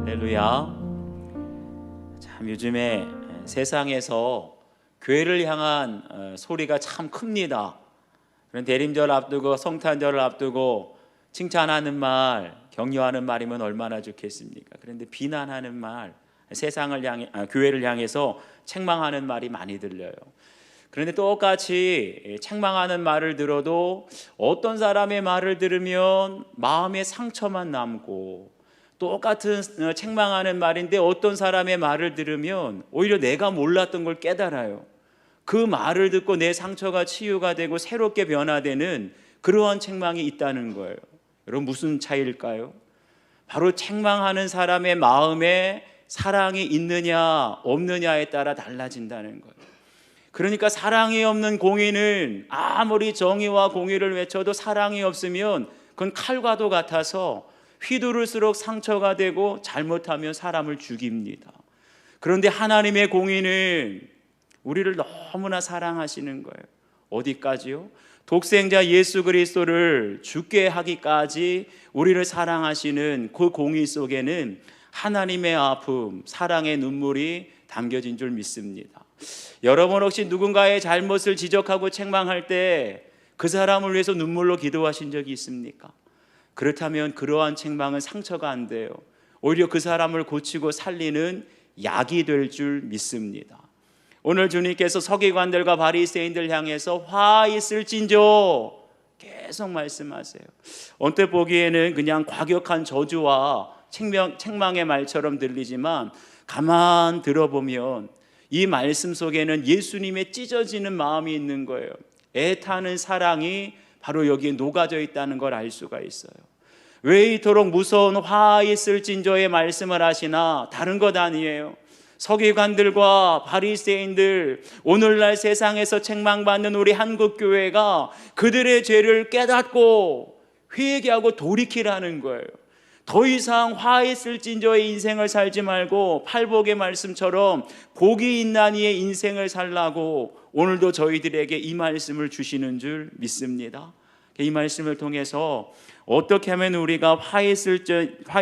할렐루야. 참 요즘에 세상에서 교회를 향한 소리가 참 큽니다. 그런 대림절 앞두고 성탄절을 앞두고 칭찬하는 말, 격려하는 말이면 얼마나 좋겠습니까? 그런데 비난하는 말, 세상을 향해 교회를 향해서 책망하는 말이 많이 들려요. 그런데 똑같이 책망하는 말을 들어도 어떤 사람의 말을 들으면 마음에 상처만 남고, 똑같은 책망하는 말인데 어떤 사람의 말을 들으면 오히려 내가 몰랐던 걸 깨달아요. 그 말을 듣고 내 상처가 치유가 되고 새롭게 변화되는 그러한 책망이 있다는 거예요. 여러분, 무슨 차이일까요? 바로 책망하는 사람의 마음에 사랑이 있느냐 없느냐에 따라 달라진다는 거예요. 그러니까 사랑이 없는 공의는 아무리 정의와 공의를 외쳐도 사랑이 없으면 그건 칼과도 같아서 휘두를수록 상처가 되고 잘못하면 사람을 죽입니다. 그런데 하나님의 공의는 우리를 너무나 사랑하시는 거예요. 어디까지요? 독생자 예수 그리스도를 죽게 하기까지 우리를 사랑하시는 그 공의 속에는 하나님의 아픔, 사랑의 눈물이 담겨진 줄 믿습니다. 여러분, 혹시 누군가의 잘못을 지적하고 책망할 때 그 사람을 위해서 눈물로 기도하신 적이 있습니까? 그렇다면 그러한 책망은 상처가 안 돼요. 오히려 그 사람을 고치고 살리는 약이 될 줄 믿습니다. 오늘 주님께서 서기관들과 바리새인들 향해서 화 있을진저 계속 말씀하세요. 언뜻 보기에는 그냥 과격한 저주와 책망의 말처럼 들리지만 가만 들어보면 이 말씀 속에는 예수님의 찢어지는 마음이 있는 거예요. 애타는 사랑이 바로 여기에 녹아져 있다는 걸 알 수가 있어요. 왜 이토록 무서운 화 있을진저의 말씀을 하시나? 다른 것 아니에요. 서기관들과 바리새인들, 오늘날 세상에서 책망받는 우리 한국교회가 그들의 죄를 깨닫고 회개하고 돌이키라는 거예요. 더 이상 화 있을진저의 인생을 살지 말고 팔복의 말씀처럼 복이 있나니의 인생을 살라고 오늘도 저희들에게 이 말씀을 주시는 줄 믿습니다. 이 말씀을 통해서 어떻게 하면 우리가 화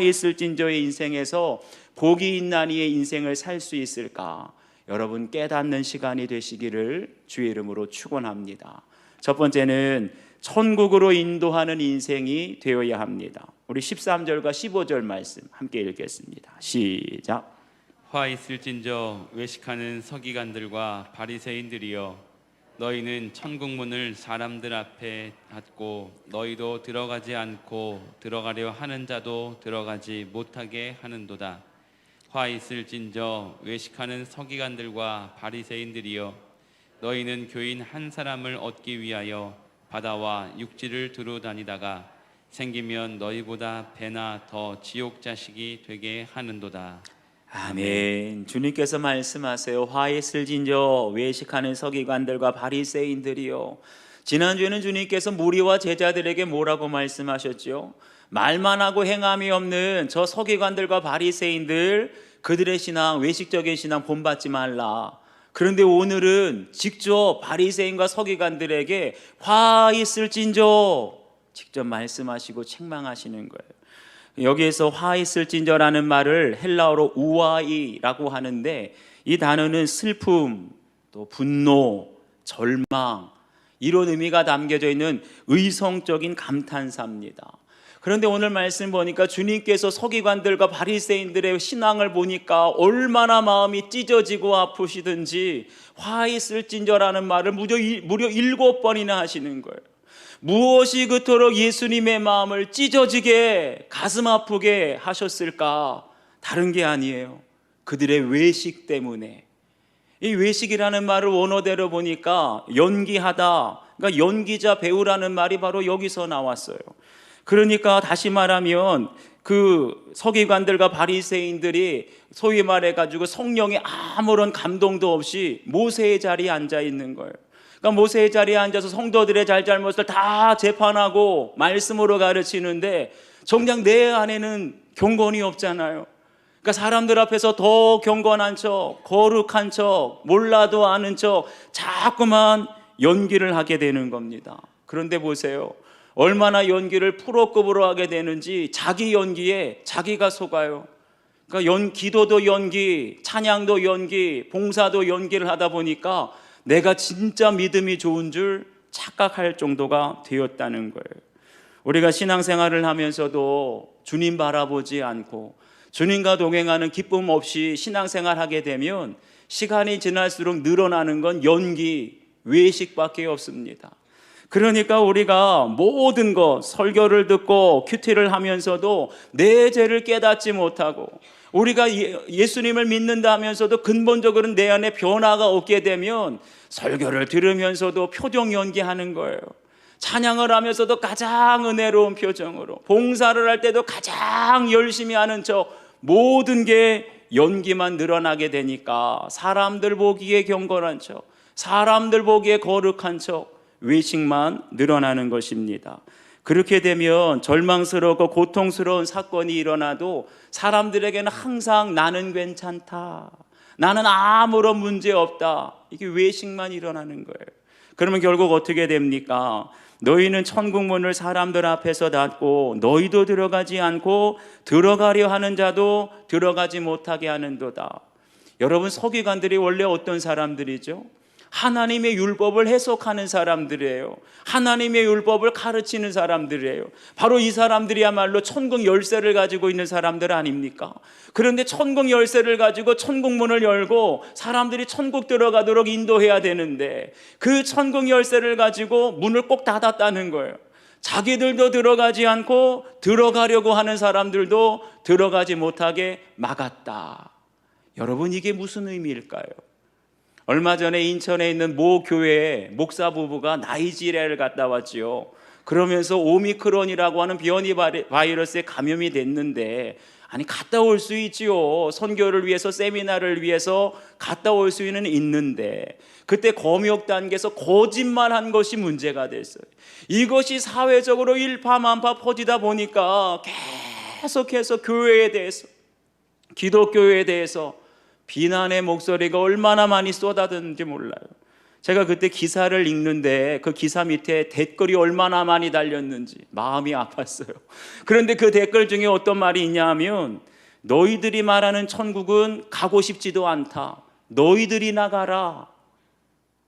있을진저의 인생에서 복이 있나니의 인생을 살 수 있을까? 여러분, 깨닫는 시간이 되시기를 주의 이름으로 축원합니다. 첫 번째는 천국으로 인도하는 인생이 되어야 합니다. 우리 13절과 15절 말씀 함께 읽겠습니다. 시작. 화 있을진저 외식하는 서기관들과 바리새인들이여, 너희는 천국문을 사람들 앞에 닫고 너희도 들어가지 않고 들어가려 하는 자도 들어가지 못하게 하는도다. 화 있을진저 외식하는 서기관들과 바리새인들이여, 너희는 교인 한 사람을 얻기 위하여 바다와 육지를 두루 다니다가 생기면 너희보다 배나 더 지옥 자식이 되게 하는도다. 아멘. 주님께서 말씀하세요. 화 있을진저 외식하는 서기관들과 바리새인들이요. 지난주에는 주님께서 무리와 제자들에게 뭐라고 말씀하셨죠? 말만 하고 행함이 없는 저 서기관들과 바리새인들, 그들의 신앙, 외식적인 신앙 본받지 말라. 그런데 오늘은 직접 바리새인과 서기관들에게 화 있을진저 직접 말씀하시고 책망하시는 거예요. 여기에서 화 있을진저라는 말을 헬라어로 우아이라고 하는데, 이 단어는 슬픔, 또 분노, 절망, 이런 의미가 담겨져 있는 의성적인 감탄사입니다. 그런데 오늘 말씀 보니까 주님께서 서기관들과 바리새인들의 신앙을 보니까 얼마나 마음이 찢어지고 아프시든지 화 있을진저라는 말을 무려 7번이나 하시는 거예요. 무엇이 그토록 예수님의 마음을 찢어지게 가슴 아프게 하셨을까? 다른 게 아니에요. 그들의 외식 때문에. 이 외식이라는 말을 원어대로 보니까 연기하다, 그러니까 연기자, 배우라는 말이 바로 여기서 나왔어요. 그러니까 다시 말하면 그 서기관들과 바리새인들이 소위 말해가지고 성령에 아무런 감동도 없이 모세의 자리에 앉아 있는 거예요. 그러니까 모세의 자리에 앉아서 성도들의 잘잘못을 다 재판하고 말씀으로 가르치는데 정작 내 안에는 경건이 없잖아요. 그러니까 사람들 앞에서 더 경건한 척, 거룩한 척, 몰라도 아는 척 자꾸만 연기를 하게 되는 겁니다. 그런데 보세요. 얼마나 연기를 프로급으로 하게 되는지 자기 연기에 자기가 속아요. 그러니까 기도도 연기, 찬양도 연기, 봉사도 연기를 하다 보니까 내가 진짜 믿음이 좋은 줄 착각할 정도가 되었다는 거예요. 우리가 신앙생활을 하면서도 주님 바라보지 않고 주님과 동행하는 기쁨 없이 신앙생활하게 되면 시간이 지날수록 늘어나는 건 연기, 외식밖에 없습니다. 그러니까 우리가 모든 것, 설교를 듣고 큐티를 하면서도 내 죄를 깨닫지 못하고, 우리가 예수님을 믿는다 하면서도 근본적으로 내 안에 변화가 없게 되면 설교를 들으면서도 표정 연기하는 거예요. 찬양을 하면서도 가장 은혜로운 표정으로, 봉사를 할 때도 가장 열심히 하는 척, 모든 게 연기만 늘어나게 되니까 사람들 보기에 경건한 척, 사람들 보기에 거룩한 척, 외식만 늘어나는 것입니다. 그렇게 되면 절망스럽고 고통스러운 사건이 일어나도 사람들에게는 항상 나는 괜찮다, 나는 아무런 문제 없다, 이게 외식만 일어나는 거예요. 그러면 결국 어떻게 됩니까? 너희는 천국 문을 사람들 앞에서 닫고 너희도 들어가지 않고 들어가려 하는 자도 들어가지 못하게 하는도다. 여러분, 서기관들이 원래 어떤 사람들이죠? 하나님의 율법을 해석하는 사람들이에요. 하나님의 율법을 가르치는 사람들이에요. 바로 이 사람들이야말로 천국 열쇠를 가지고 있는 사람들 아닙니까? 그런데 천국 열쇠를 가지고 천국 문을 열고 사람들이 천국 들어가도록 인도해야 되는데 그 천국 열쇠를 가지고 문을 꼭 닫았다는 거예요. 자기들도 들어가지 않고 들어가려고 하는 사람들도 들어가지 못하게 막았다. 여러분, 이게 무슨 의미일까요? 얼마 전에 인천에 있는 모 교회에 목사 부부가 나이지리아를 갔다 왔지요. 그러면서 오미크론이라고 하는 변이 바이러스에 감염이 됐는데, 아니 갔다 올 수 있지요. 선교를 위해서, 세미나를 위해서 갔다 올 수는 있는데 그때 검역 단계에서 거짓말한 것이 문제가 됐어요. 이것이 사회적으로 일파만파 퍼지다 보니까 계속해서 교회에 대해서, 기독교에 대해서 비난의 목소리가 얼마나 많이 쏟아졌는지 몰라요. 제가 그때 기사를 읽는데 그 기사 밑에 댓글이 얼마나 많이 달렸는지 마음이 아팠어요. 그런데 그 댓글 중에 어떤 말이 있냐 하면, 너희들이 말하는 천국은 가고 싶지도 않다, 너희들이 나가라.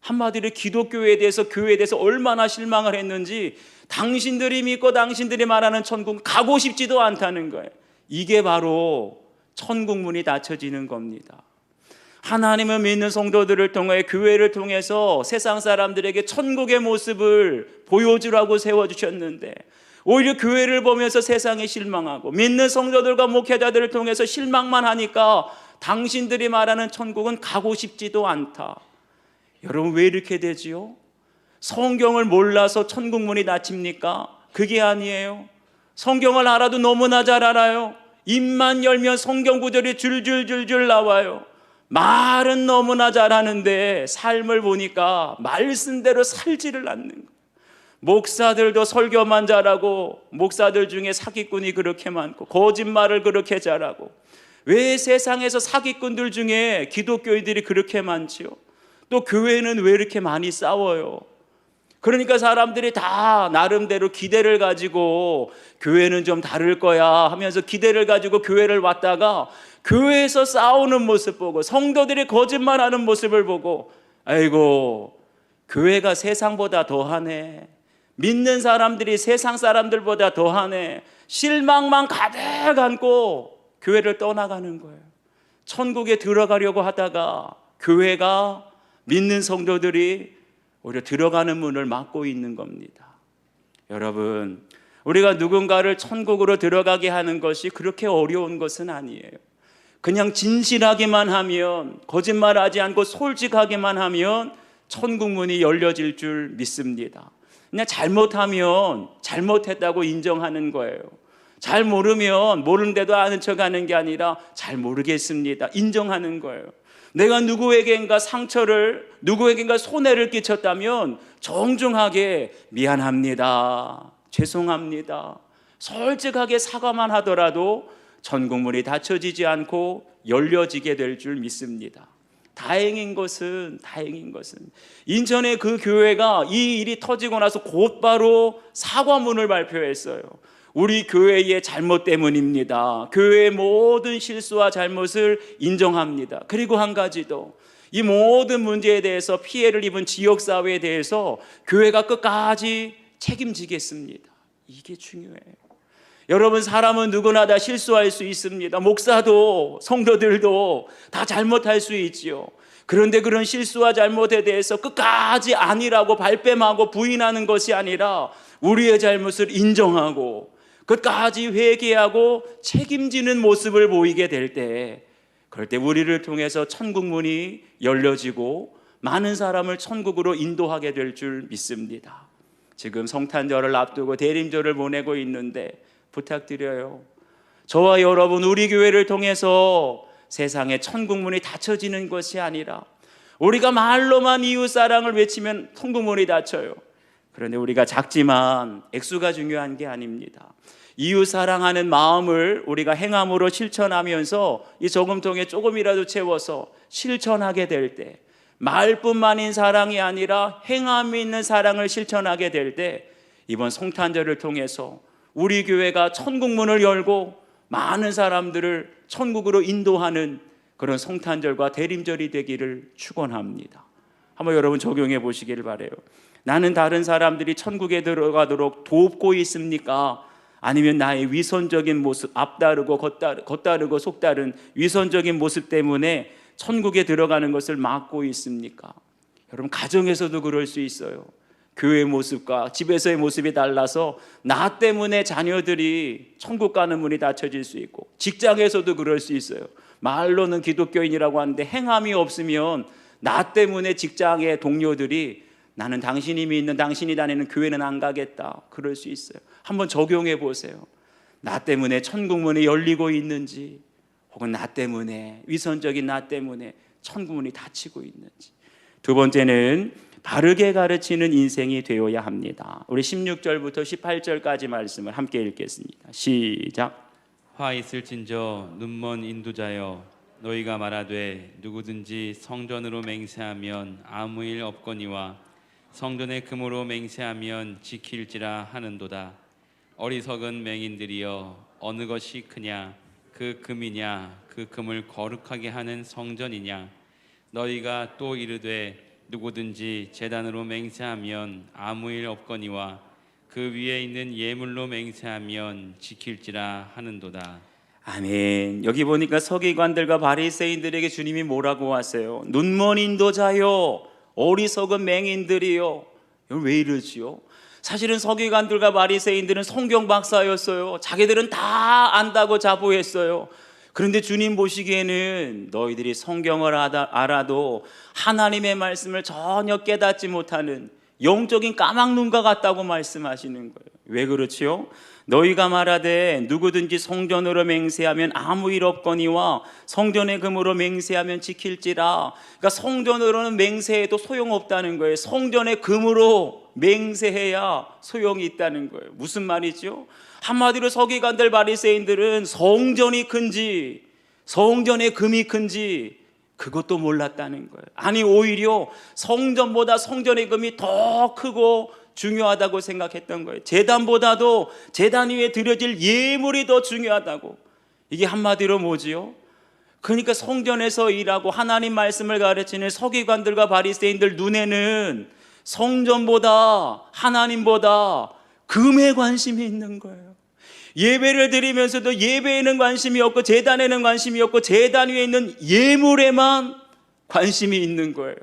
한마디로 기독교에 대해서, 교회에 대해서 얼마나 실망을 했는지, 당신들이 믿고 당신들이 말하는 천국은 가고 싶지도 않다는 거예요. 이게 바로 천국 문이 닫혀지는 겁니다. 하나님을 믿는 성도들을 통해, 교회를 통해서 세상 사람들에게 천국의 모습을 보여주라고 세워주셨는데 오히려 교회를 보면서 세상에 실망하고 믿는 성도들과 목회자들을 통해서 실망만 하니까 당신들이 말하는 천국은 가고 싶지도 않다. 여러분, 왜 이렇게 되지요? 성경을 몰라서 천국 문이 닫힙니까? 그게 아니에요. 성경을 알아도 너무나 잘 알아요. 입만 열면 성경 구절이 줄줄줄줄 나와요. 말은 너무나 잘하는데 삶을 보니까 말씀대로 살지를 않는 거예요. 목사들도 설교만 잘하고 목사들 중에 사기꾼이 그렇게 많고 거짓말을 그렇게 잘하고, 왜 세상에서 사기꾼들 중에 기독교인들이 그렇게 많지요? 또 교회는 왜 이렇게 많이 싸워요? 그러니까 사람들이 다 나름대로 기대를 가지고 교회는 좀 다를 거야 하면서 기대를 가지고 교회를 왔다가 교회에서 싸우는 모습 보고 성도들이 거짓말하는 모습을 보고, 아이고, 교회가 세상보다 더하네, 믿는 사람들이 세상 사람들보다 더하네, 실망만 가득 안고 교회를 떠나가는 거예요. 천국에 들어가려고 하다가 교회가, 믿는 성도들이 오히려 들어가는 문을 막고 있는 겁니다. 여러분, 우리가 누군가를 천국으로 들어가게 하는 것이 그렇게 어려운 것은 아니에요. 그냥 진실하기만 하면, 거짓말하지 않고 솔직하기만 하면 천국 문이 열려질 줄 믿습니다. 그냥 잘못하면 잘못했다고 인정하는 거예요. 잘 모르면 모르는데도 아는 척하는 게 아니라 잘 모르겠습니다, 인정하는 거예요. 내가 누구에겐가 상처를, 누구에겐가 손해를 끼쳤다면 정중하게 미안합니다, 죄송합니다, 솔직하게 사과만 하더라도 천국 문이 닫혀지지 않고 열려지게 될 줄 믿습니다. 다행인 것은 인천의 그 교회가 이 일이 터지고 나서 곧바로 사과문을 발표했어요. 우리 교회의 잘못 때문입니다. 교회의 모든 실수와 잘못을 인정합니다. 그리고 한 가지 더, 이 모든 문제에 대해서 피해를 입은 지역사회에 대해서 교회가 끝까지 책임지겠습니다. 이게 중요해요. 여러분, 사람은 누구나 다 실수할 수 있습니다. 목사도 성도들도 다 잘못할 수 있지요. 그런데 그런 실수와 잘못에 대해서 끝까지 아니라고 발뺌하고 부인하는 것이 아니라 우리의 잘못을 인정하고 끝까지 회개하고 책임지는 모습을 보이게 될 때, 그럴 때 우리를 통해서 천국 문이 열려지고 많은 사람을 천국으로 인도하게 될 줄 믿습니다. 지금 성탄절을 앞두고 대림절을 보내고 있는데 부탁드려요. 저와 여러분, 우리 교회를 통해서 세상에 천국 문이 닫혀지는 것이 아니라, 우리가 말로만 이웃 사랑을 외치면 천국 문이 닫혀요. 그런데 우리가 작지만 액수가 중요한 게 아닙니다. 이웃 사랑하는 마음을 우리가 행함으로 실천하면서 이 저금통에 조금이라도 채워서 실천하게 될 때, 말뿐만인 사랑이 아니라 행함이 있는 사랑을 실천하게 될 때, 이번 성탄절을 통해서 우리 교회가 천국 문을 열고 많은 사람들을 천국으로 인도하는 그런 성탄절과 대림절이 되기를 축원합니다. 한번 여러분 적용해 보시기를 바라요. 나는 다른 사람들이 천국에 들어가도록 돕고 있습니까? 아니면 나의 위선적인 모습, 앞다르고 겉다르고 속다른 위선적인 모습 때문에 천국에 들어가는 것을 막고 있습니까? 여러분, 가정에서도 그럴 수 있어요. 교회의 모습과 집에서의 모습이 달라서 나 때문에 자녀들이 천국 가는 문이 닫혀질 수 있고, 직장에서도 그럴 수 있어요. 말로는 기독교인이라고 하는데 행함이 없으면 나 때문에 직장의 동료들이 나는 당신이 믿는, 당신이 다니는 교회는 안 가겠다, 그럴 수 있어요. 한번 적용해 보세요. 나 때문에 천국 문이 열리고 있는지, 혹은 나 때문에, 위선적인 나 때문에 천국 문이 닫히고 있는지. 두 번째는 바르게 가르치는 인생이 되어야 합니다. 우리 16절부터 18절까지 말씀을 함께 읽겠습니다. 시작. 화 있을진저 눈먼 인도자여, 너희가 말하되 누구든지 성전으로 맹세하면 아무 일 없거니와 성전의 금으로 맹세하면 지킬지라 하는도다. 어리석은 맹인들이여, 어느 것이 크냐? 그 금이냐? 그 금을 거룩하게 하는 성전이냐? 너희가 또 이르되 누구든지 제단으로 맹세하면 아무 일 없거니와 그 위에 있는 예물로 맹세하면 지킬지라 하는도다. 아멘. 여기 보니까 서기관들과 바리새인들에게 주님이 뭐라고 하세요? 눈먼 인도자요, 어리석은 맹인들이요. 왜 이러지요? 사실은 서기관들과 바리새인들은 성경 박사였어요. 자기들은 다 안다고 자부했어요. 그런데 주님 보시기에는 너희들이 성경을 알아도 하나님의 말씀을 전혀 깨닫지 못하는 영적인 까막눈과 같다고 말씀하시는 거예요. 왜 그렇지요? 너희가 말하되 누구든지 성전으로 맹세하면 아무 일 없거니와 성전의 금으로 맹세하면 지킬지라. 그러니까 성전으로는 맹세해도 소용없다는 거예요. 성전의 금으로 맹세해야 소용이 있다는 거예요. 무슨 말이죠? 한마디로 서기관들 바리새인들은 성전이 큰지 성전의 금이 큰지 그것도 몰랐다는 거예요. 아니, 오히려 성전보다 성전의 금이 더 크고 중요하다고 생각했던 거예요. 제단보다도 제단 위에 드려질 예물이 더 중요하다고. 이게 한마디로 뭐지요? 그러니까 성전에서 일하고 하나님 말씀을 가르치는 서기관들과 바리새인들 눈에는 성전보다 하나님보다 금에 관심이 있는 거예요. 예배를 드리면서도 예배에는 관심이 없고 제단에는 관심이 없고 제단 위에 있는 예물에만 관심이 있는 거예요.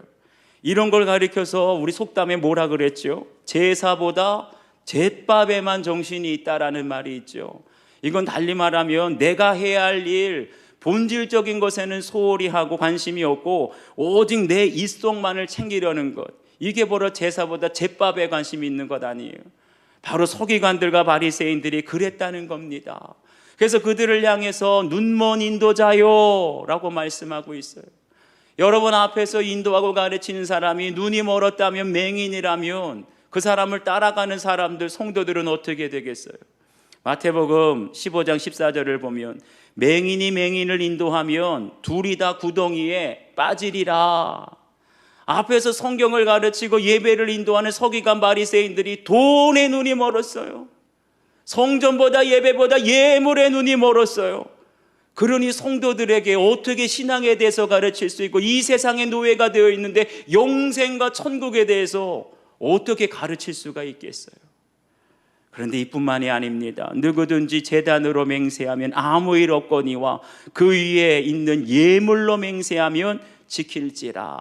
이런 걸 가리켜서 우리 속담에 뭐라 그랬죠? 제사보다 잿밥에만 정신이 있다라는 말이 있죠. 이건 달리 말하면 내가 해야 할 일, 본질적인 것에는 소홀히 하고 관심이 없고 오직 내 입속만을 챙기려는 것, 이게 바로 제사보다 잿밥에 관심이 있는 것 아니에요. 바로 서기관들과 바리새인들이 그랬다는 겁니다. 그래서 그들을 향해서 눈먼 인도자요 라고 말씀하고 있어요. 여러분 앞에서 인도하고 가르치는 사람이 눈이 멀었다면, 맹인이라면 그 사람을 따라가는 사람들, 성도들은 어떻게 되겠어요? 마태복음 15장 14절을 보면 맹인이 맹인을 인도하면 둘이 다 구덩이에 빠지리라. 앞에서 성경을 가르치고 예배를 인도하는 서기관 바리새인들이 돈에 눈이 멀었어요. 성전보다 예배보다 예물에 눈이 멀었어요. 그러니 성도들에게 어떻게 신앙에 대해서 가르칠 수 있고 이 세상의 노예가 되어 있는데 영생과 천국에 대해서 어떻게 가르칠 수가 있겠어요? 그런데 이뿐만이 아닙니다. 누구든지 제단으로 맹세하면 아무 일 없거니와 그 위에 있는 예물로 맹세하면 지킬지라.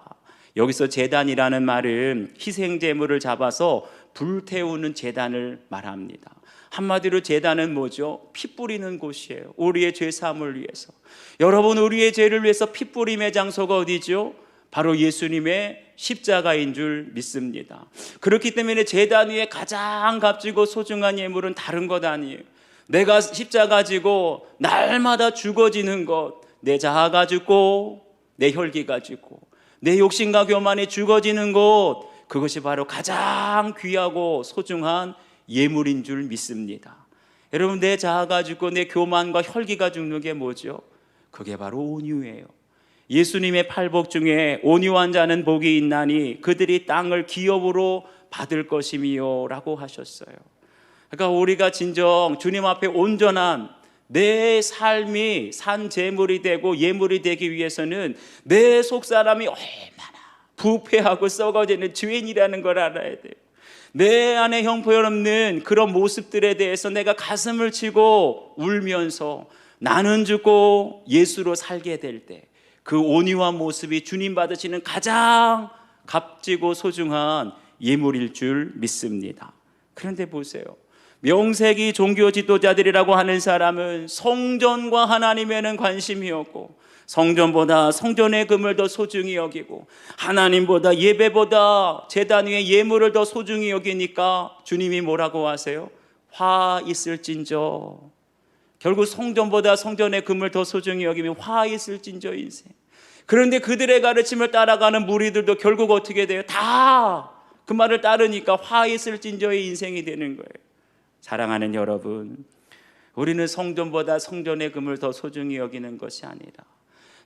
여기서 제단이라는 말은 희생제물을 잡아서 불태우는 제단을 말합니다. 한마디로 제단은 뭐죠? 피 뿌리는 곳이에요. 우리의 죄 사함을 위해서. 여러분, 우리의 죄를 위해서 피 뿌림의 장소가 어디죠? 바로 예수님의 십자가인 줄 믿습니다. 그렇기 때문에 제단 위에 가장 값지고 소중한 예물은 다른 것 아니에요. 내가 십자가 지고 날마다 죽어지는 것, 내 자아가 죽고 내 혈기가 죽고 내 욕심과 교만이 죽어지는 것, 그것이 바로 가장 귀하고 소중한 예물인 줄 믿습니다. 여러분, 내 자아가 죽고 내 교만과 혈기가 죽는 게 뭐죠? 그게 바로 온유예요. 예수님의 팔복 중에 온유한 자는 복이 있나니 그들이 땅을 기업으로 받을 것이미요 라고 하셨어요. 그러니까 우리가 진정 주님 앞에 온전한 내 삶이 산 제물이 되고 예물이 되기 위해서는 내 속사람이 얼마나 부패하고 썩어지는 죄인이라는 걸 알아야 돼요. 내 안에 형편없는 그런 모습들에 대해서 내가 가슴을 치고 울면서 나는 죽고 예수로 살게 될 때 그 온유한 모습이 주님 받으시는 가장 값지고 소중한 예물일 줄 믿습니다. 그런데 보세요. 명색이 종교 지도자들이라고 하는 사람은 성전과 하나님에는 관심이 없고 성전보다 성전의 금을 더 소중히 여기고 하나님보다 예배보다 제단 위의 예물을 더 소중히 여기니까 주님이 뭐라고 하세요? 화 있을진저. 결국 성전보다 성전의 금을 더 소중히 여기면 화 있을진저 인생. 그런데 그들의 가르침을 따라가는 무리들도 결국 어떻게 돼요? 다 그 말을 따르니까 화 있을진저의 인생이 되는 거예요. 사랑하는 여러분, 우리는 성전보다 성전의 금을 더 소중히 여기는 것이 아니라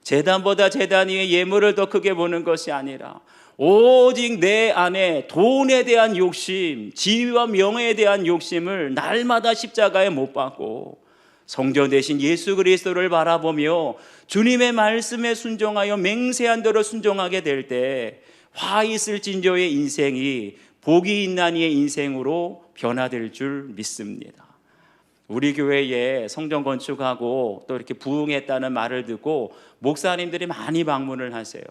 제단보다 제단 위의 예물을 더 크게 보는 것이 아니라 오직 내 안에 돈에 대한 욕심, 지위와 명예에 대한 욕심을 날마다 십자가에 못 박고 성전 대신 예수 그리스도를 바라보며 주님의 말씀에 순종하여 맹세한 대로 순종하게 될 때 화 있을진저의 인생이 복이 있나니의 인생으로 변화될 줄 믿습니다. 우리 교회에 성전 건축하고 또 이렇게 부흥했다는 말을 듣고 목사님들이 많이 방문을 하세요.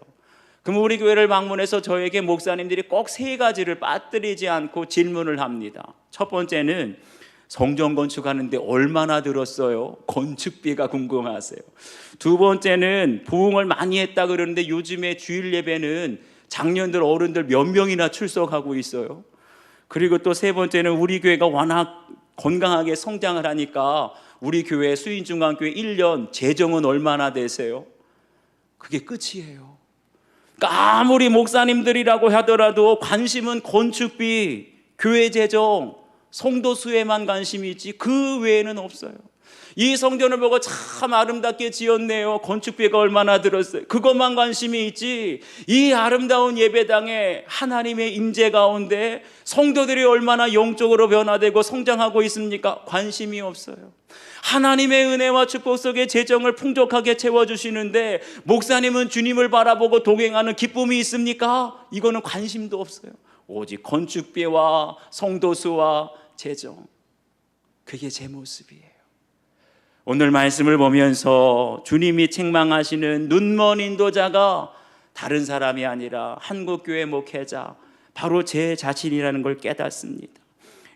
그럼 우리 교회를 방문해서 저에게 목사님들이 꼭 세 가지를 빠뜨리지 않고 질문을 합니다. 첫 번째는 성전 건축하는데 얼마나 들었어요? 건축비가 궁금하세요. 두 번째는 부흥을 많이 했다 그러는데 요즘에 주일 예배는 장년들 어른들 몇 명이나 출석하고 있어요. 그리고 또 세 번째는 우리 교회가 워낙 건강하게 성장을 하니까 우리 교회 수인중앙교회 1년 재정은 얼마나 되세요? 그게 끝이에요. 그러니까 아무리 목사님들이라고 하더라도 관심은 건축비, 교회 재정, 성도 수에만 관심이 있지 그 외에는 없어요. 이 성전을 보고 참 아름답게 지었네요. 건축비가 얼마나 들었어요. 그것만 관심이 있지 이 아름다운 예배당에 하나님의 임재 가운데 성도들이 얼마나 영적으로 변화되고 성장하고 있습니까? 관심이 없어요. 하나님의 은혜와 축복 속에 재정을 풍족하게 채워주시는데 목사님은 주님을 바라보고 동행하는 기쁨이 있습니까? 이거는 관심도 없어요. 오직 건축비와 성도수와 재정, 그게 제 모습이에요. 오늘 말씀을 보면서 주님이 책망하시는 눈먼 인도자가 다른 사람이 아니라 한국교회 목회자, 바로 제 자신이라는 걸 깨닫습니다.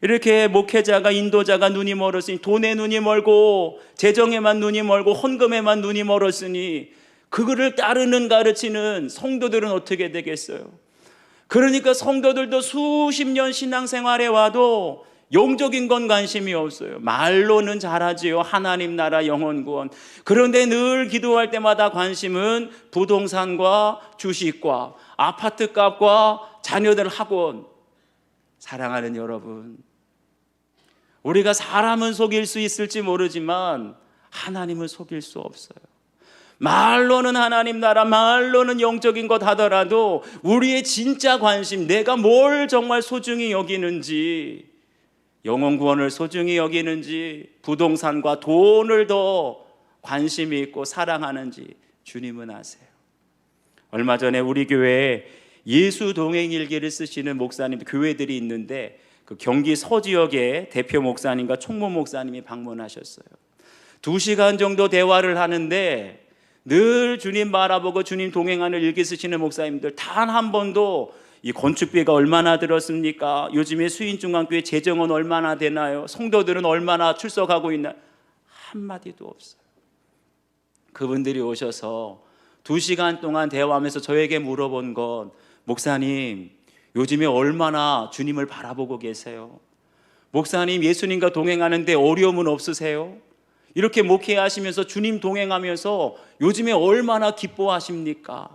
이렇게 목회자가 인도자가 눈이 멀었으니 돈에 눈이 멀고 재정에만 눈이 멀고 헌금에만 눈이 멀었으니 그거를 따르는 가르치는 성도들은 어떻게 되겠어요? 그러니까 성도들도 수십 년 신앙생활에 와도 영적인 건 관심이 없어요. 말로는 잘하지요. 하나님 나라 영혼 구원. 그런데 늘 기도할 때마다 관심은 부동산과 주식과 아파트 값과 자녀들 학원. 사랑하는 여러분, 우리가 사람은 속일 수 있을지 모르지만 하나님은 속일 수 없어요. 말로는 하나님 나라, 말로는 영적인 것 하더라도 우리의 진짜 관심, 내가 뭘 정말 소중히 여기는지 영혼 구원을 소중히 여기는지, 부동산과 돈을 더 관심이 있고 사랑하는지 주님은 아세요. 얼마 전에 우리 교회에 예수 동행 일기를 쓰시는 목사님 교회들이 있는데, 그 경기 서지역의 대표 목사님과 총무 목사님이 방문하셨어요. 2시간 정도 대화를 하는데 늘 주님 바라보고 주님 동행하는 일기 쓰시는 목사님들 단 한 번도 이 건축비가 얼마나 들었습니까? 요즘에 수인중앙교회 재정은 얼마나 되나요? 성도들은 얼마나 출석하고 있나? 한마디도 없어요. 그분들이 오셔서 2시간 동안 대화하면서 저에게 물어본 건, 목사님 요즘에 얼마나 주님을 바라보고 계세요? 목사님 예수님과 동행하는데 어려움은 없으세요? 이렇게 목회하시면서 주님 동행하면서 요즘에 얼마나 기뻐하십니까?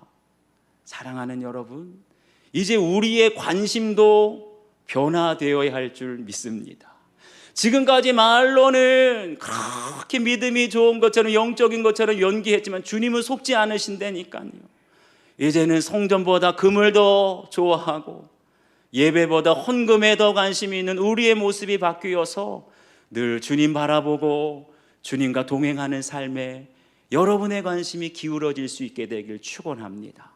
사랑하는 여러분, 이제 우리의 관심도 변화되어야 할 줄 믿습니다. 지금까지 말로는 그렇게 믿음이 좋은 것처럼 영적인 것처럼 연기했지만 주님은 속지 않으신다니까요. 이제는 성전보다 금을 더 좋아하고 예배보다 헌금에 더 관심이 있는 우리의 모습이 바뀌어서 늘 주님 바라보고 주님과 동행하는 삶에 여러분의 관심이 기울어질 수 있게 되길 축원합니다.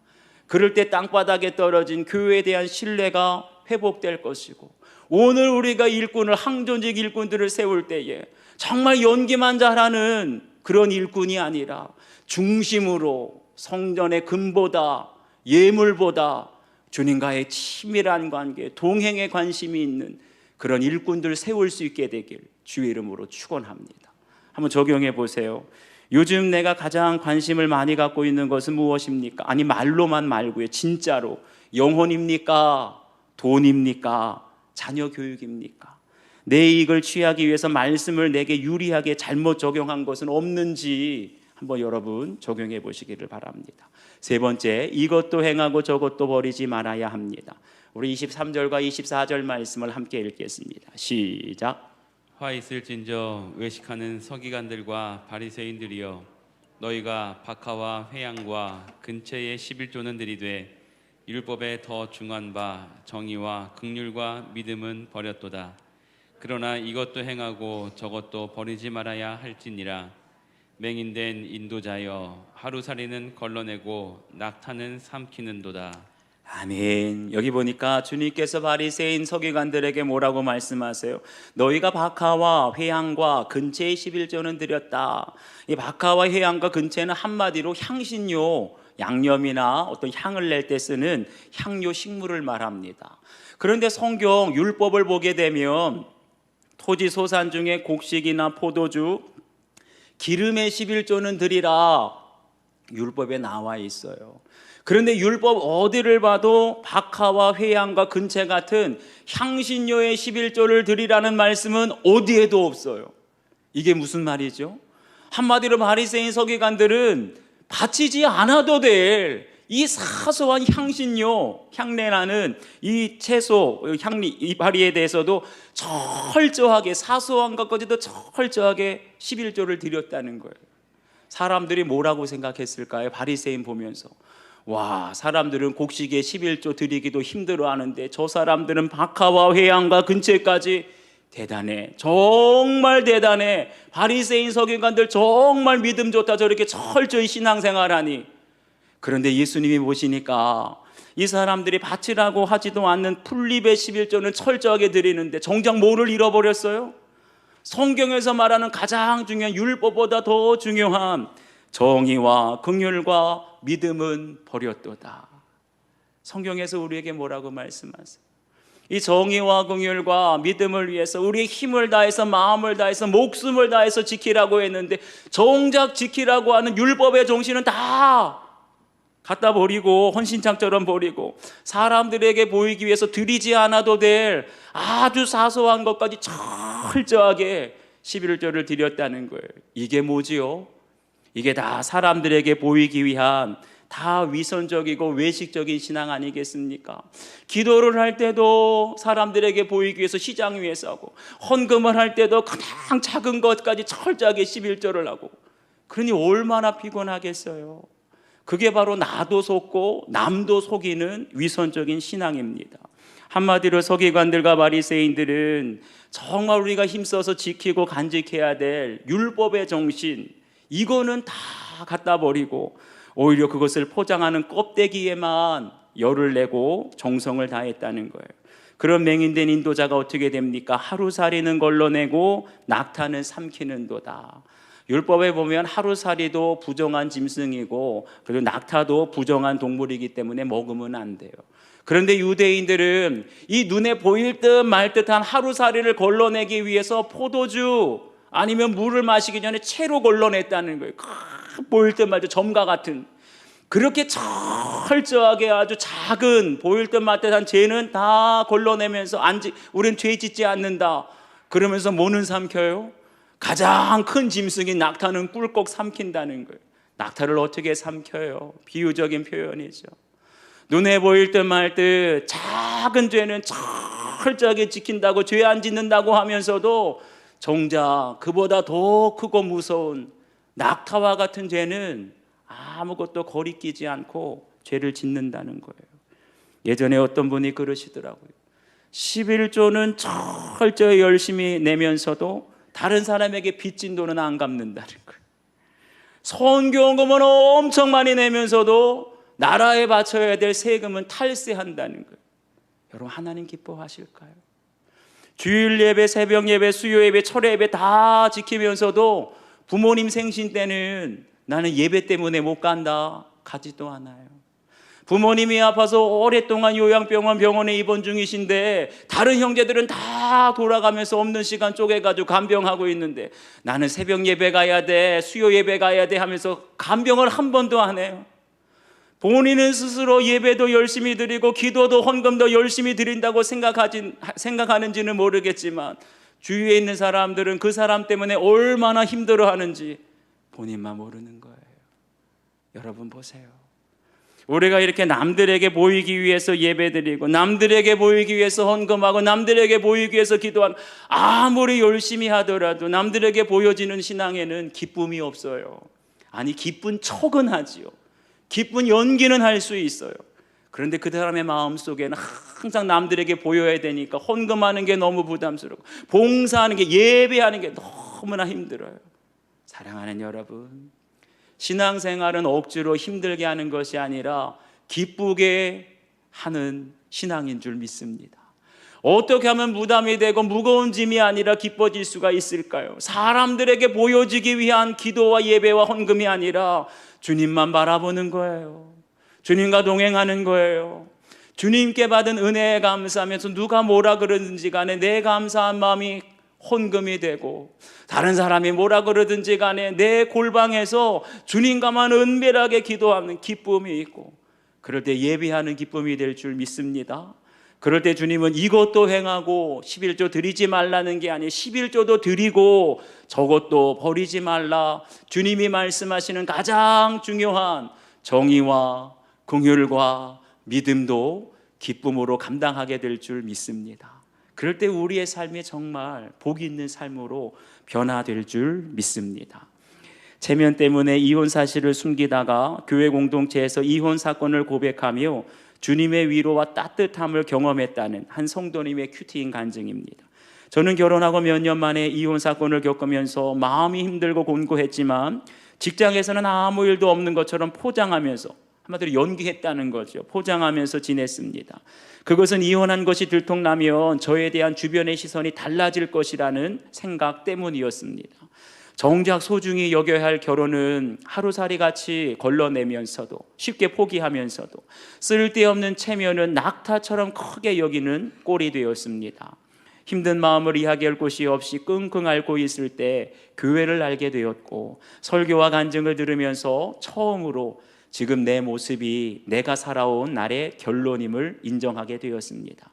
그럴 때 땅바닥에 떨어진 교회에 대한 신뢰가 회복될 것이고, 오늘 우리가 일꾼을, 항존직 일꾼들을 세울 때에 정말 연기만 잘하는 그런 일꾼이 아니라 중심으로 성전의 금보다 예물보다 주님과의 치밀한 관계, 동행에 관심이 있는 그런 일꾼들 세울 수 있게 되길 주의 이름으로 축원합니다. 한번 적용해 보세요. 요즘 내가 가장 관심을 많이 갖고 있는 것은 무엇입니까? 아니, 말로만 말고요, 진짜로 영혼입니까? 돈입니까? 자녀 교육입니까? 내 이익을 취하기 위해서 말씀을 내게 유리하게 잘못 적용한 것은 없는지 한번 여러분 적용해 보시기를 바랍니다. 세 번째, 이것도 행하고 저것도 버리지 말아야 합니다. 우리 23절과 24절 말씀을 함께 읽겠습니다. 시작. 화 있을진저 외식하는 서기관들과 바리새인들이여, 너희가 박하와 회양과 근처의 11조는 들이되 율법에 더 중한 바 정의와 긍휼과 믿음은 버렸도다. 그러나 이것도 행하고 저것도 버리지 말아야 할지니라. 맹인된 인도자여, 하루살이는 걸러내고 낙타는 삼키는도다. 아멘. 여기 보니까 주님께서 바리새인 서기관들에게 뭐라고 말씀하세요? 너희가 박하와 회양과 근처의 11조는 드렸다. 이 박하와 회양과 근처는 한마디로 향신료, 양념이나 어떤 향을 낼 때 쓰는 향료 식물을 말합니다. 그런데 성경 율법을 보게 되면 토지 소산 중에 곡식이나 포도주, 기름의 11조는 드리라 율법에 나와 있어요. 그런데 율법 어디를 봐도 박하와 회양과 근체 같은 향신료의 11조를 드리라는 말씀은 어디에도 없어요. 이게 무슨 말이죠? 한마디로 바리새인 서기관들은 바치지 않아도 될 이 사소한 향신료, 향내나는 이 채소, 향리, 이파리에 대해서도 철저하게, 사소한 것까지도 철저하게 11조를 드렸다는 거예요. 사람들이 뭐라고 생각했을까요? 바리새인 보면서, 와, 사람들은 곡식에 11조 드리기도 힘들어하는데 저 사람들은 박하와 회양과 근처까지 대단해, 정말 대단해. 바리새인 서기관들 정말 믿음 좋다, 저렇게 철저히 신앙생활하니. 그런데 예수님이 보시니까 이 사람들이 바치라고 하지도 않는 풀립의 11조는 철저하게 드리는데 정작 뭐를 잃어버렸어요? 성경에서 말하는 가장 중요한 율법보다 더 중요한 정의와 긍휼과 믿음은 버렸도다. 성경에서 우리에게 뭐라고 말씀하세요? 이 정의와 긍휼과 믿음을 위해서 우리의 힘을 다해서, 마음을 다해서, 목숨을 다해서 지키라고 했는데 정작 지키라고 하는 율법의 정신은 다 갖다 버리고 헌신창처럼 버리고 사람들에게 보이기 위해서 드리지 않아도 될 아주 사소한 것까지 철저하게 11조를 드렸다는 거예요. 이게 뭐지요? 이게 다 사람들에게 보이기 위한 다 위선적이고 외식적인 신앙 아니겠습니까? 기도를 할 때도 사람들에게 보이기 위해서 시장 위에서 하고, 헌금을 할 때도 그냥 작은 것까지 철저하게 11조를 하고, 그러니 얼마나 피곤하겠어요. 그게 바로 나도 속고 남도 속이는 위선적인 신앙입니다. 한마디로 서기관들과 바리새인들은 정말 우리가 힘써서 지키고 간직해야 될 율법의 정신, 이거는 다 갖다 버리고 오히려 그것을 포장하는 껍데기에만 열을 내고 정성을 다했다는 거예요. 그런 맹인된 인도자가 어떻게 됩니까? 하루살이는 걸러내고 낙타는 삼키는도다. 율법에 보면 하루살이도 부정한 짐승이고 그리고 낙타도 부정한 동물이기 때문에 먹으면 안 돼요. 그런데 유대인들은 이 눈에 보일 듯 말 듯한 하루살이를 걸러내기 위해서 포도주 아니면 물을 마시기 전에 채로 걸러냈다는 거예요. 보일 듯 말 듯 점과 같은, 그렇게 철저하게 아주 작은 보일 듯 말 듯한 죄는 다 걸러내면서 우린 죄 짓지 않는다 그러면서 뭐는 삼켜요? 가장 큰 짐승인 낙타는 꿀꺽 삼킨다는 거예요. 낙타를 어떻게 삼켜요? 비유적인 표현이죠. 눈에 보일 듯 말 듯 작은 죄는 철저하게 지킨다고, 죄 안 짓는다고 하면서도 정작 그보다 더 크고 무서운 낙타와 같은 죄는 아무것도 거리끼지 않고 죄를 짓는다는 거예요. 예전에 어떤 분이 그러시더라고요. 11조는 철저히 열심히 내면서도 다른 사람에게 빚진 돈은 안 갚는다는 거예요. 선교원금은 엄청 많이 내면서도 나라에 바쳐야 될 세금은 탈세한다는 거예요. 여러분, 하나님 기뻐하실까요? 주일 예배, 새벽 예배, 수요 예배, 철회 예배 다 지키면서도 부모님 생신 때는 나는 예배 때문에 못 간다, 가지도 않아요. 부모님이 아파서 오랫동안 요양병원 병원에 입원 중이신데 다른 형제들은 다 돌아가면서 없는 시간 쪼개가지고 간병하고 있는데 나는 새벽 예배 가야 돼, 수요 예배 가야 돼 하면서 간병을 한 번도 안 해요. 본인은 스스로 예배도 열심히 드리고 기도도 헌금도 열심히 드린다고 생각하는지는 모르겠지만 주위에 있는 사람들은 그 사람 때문에 얼마나 힘들어하는지 본인만 모르는 거예요. 여러분 보세요. 우리가 이렇게 남들에게 보이기 위해서 예배드리고 남들에게 보이기 위해서 헌금하고 남들에게 보이기 위해서 기도하는, 아무리 열심히 하더라도 남들에게 보여지는 신앙에는 기쁨이 없어요. 아니, 기쁜 척은 하지요. 기쁜 연기는 할 수 있어요. 그런데 그 사람의 마음속에는 항상 남들에게 보여야 되니까 헌금하는 게 너무 부담스럽고 봉사하는 게, 예배하는 게 너무나 힘들어요. 사랑하는 여러분, 신앙생활은 억지로 힘들게 하는 것이 아니라 기쁘게 하는 신앙인 줄 믿습니다. 어떻게 하면 부담이 되고 무거운 짐이 아니라 기뻐질 수가 있을까요? 사람들에게 보여지기 위한 기도와 예배와 헌금이 아니라 주님만 바라보는 거예요. 주님과 동행하는 거예요. 주님께 받은 은혜에 감사하면서 누가 뭐라 그러든지 간에 내 감사한 마음이 헌금이 되고, 다른 사람이 뭐라 그러든지 간에 내 골방에서 주님과만 은밀하게 기도하는 기쁨이 있고, 그럴 때 예배하는 기쁨이 될 줄 믿습니다. 그럴 때 주님은 이것도 행하고 11조 드리지 말라는 게 아니에요. 11조도 드리고 저것도 버리지 말라. 주님이 말씀하시는 가장 중요한 정의와 긍휼과 믿음도 기쁨으로 감당하게 될 줄 믿습니다. 그럴 때 우리의 삶이 정말 복 있는 삶으로 변화될 줄 믿습니다. 체면 때문에 이혼 사실을 숨기다가 교회 공동체에서 이혼 사건을 고백하며 주님의 위로와 따뜻함을 경험했다는 한 성도님의 큐티인 간증입니다. 저는 결혼하고 몇 년 만에 이혼 사건을 겪으면서 마음이 힘들고 곤고했지만 직장에서는 아무 일도 없는 것처럼 포장하면서, 한마디로 연기했다는 거죠. 포장하면서 지냈습니다. 그것은 이혼한 것이 들통나면 저에 대한 주변의 시선이 달라질 것이라는 생각 때문이었습니다. 정작 소중히 여겨야 할 결혼은 하루살이 같이 걸러내면서도, 쉽게 포기하면서도 쓸데없는 체면은 낙타처럼 크게 여기는 꼴이 되었습니다. 힘든 마음을 이야기할 곳이 없이 끙끙 앓고 있을 때 교회를 알게 되었고, 설교와 간증을 들으면서 처음으로 지금 내 모습이 내가 살아온 날의 결론임을 인정하게 되었습니다.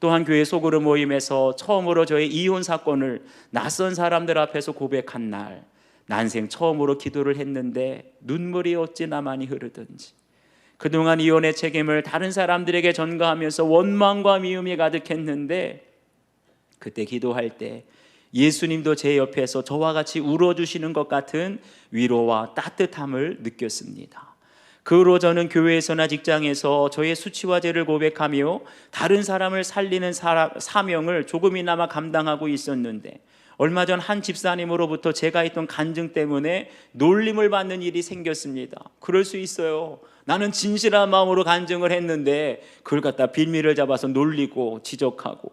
또한 교회 소그룹 모임에서 처음으로 저의 이혼 사건을 낯선 사람들 앞에서 고백한 날, 난생 처음으로 기도를 했는데 눈물이 어찌나 많이 흐르든지, 그동안 이혼의 책임을 다른 사람들에게 전가하면서 원망과 미움이 가득했는데, 그때 기도할 때 예수님도 제 옆에서 저와 같이 울어주시는 것 같은 위로와 따뜻함을 느꼈습니다. 그 후로 저는 교회에서나 직장에서 저의 수치와 죄를 고백하며 다른 사람을 살리는 사명을 조금이나마 감당하고 있었는데, 얼마 전 한 집사님으로부터 제가 있던 간증 때문에 놀림을 받는 일이 생겼습니다. 그럴 수 있어요. 나는 진실한 마음으로 간증을 했는데 그걸 갖다 빌미를 잡아서 놀리고 지적하고,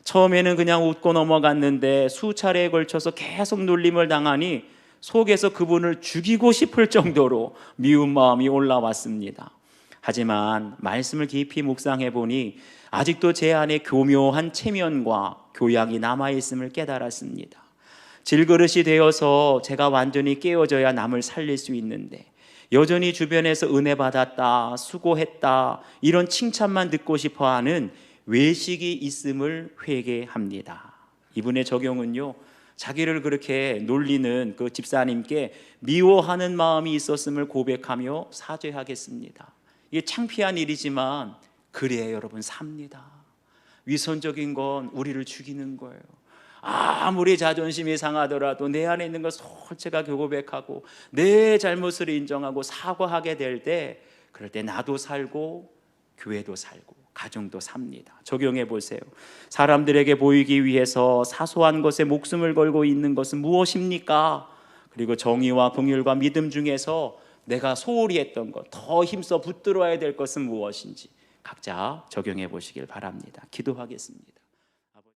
처음에는 그냥 웃고 넘어갔는데 수차례에 걸쳐서 계속 놀림을 당하니 속에서 그분을 죽이고 싶을 정도로 미운 마음이 올라왔습니다. 하지만 말씀을 깊이 묵상해 보니 아직도 제 안에 교묘한 체면과 교양이 남아있음을 깨달았습니다. 질그릇이 되어서 제가 완전히 깨어져야 남을 살릴 수 있는데, 여전히 주변에서 은혜 받았다, 수고했다, 이런 칭찬만 듣고 싶어하는 외식이 있음을 회개합니다. 이분의 적용은요, 자기를 그렇게 놀리는 그 집사님께 미워하는 마음이 있었음을 고백하며 사죄하겠습니다. 이게 창피한 일이지만 그래야 여러분 삽니다. 위선적인 건 우리를 죽이는 거예요. 아무리 자존심이 상하더라도 내 안에 있는 걸 솔직하게 고백하고 내 잘못을 인정하고 사과하게 될 때, 그럴 때 나도 살고 교회도 살고 가정도 삽니다. 적용해 보세요. 사람들에게 보이기 위해서 사소한 것에 목숨을 걸고 있는 것은 무엇입니까? 그리고 정의와 긍휼과 믿음 중에서 내가 소홀히 했던 것, 더 힘써 붙들어야 될 것은 무엇인지 각자 적용해 보시길 바랍니다. 기도하겠습니다.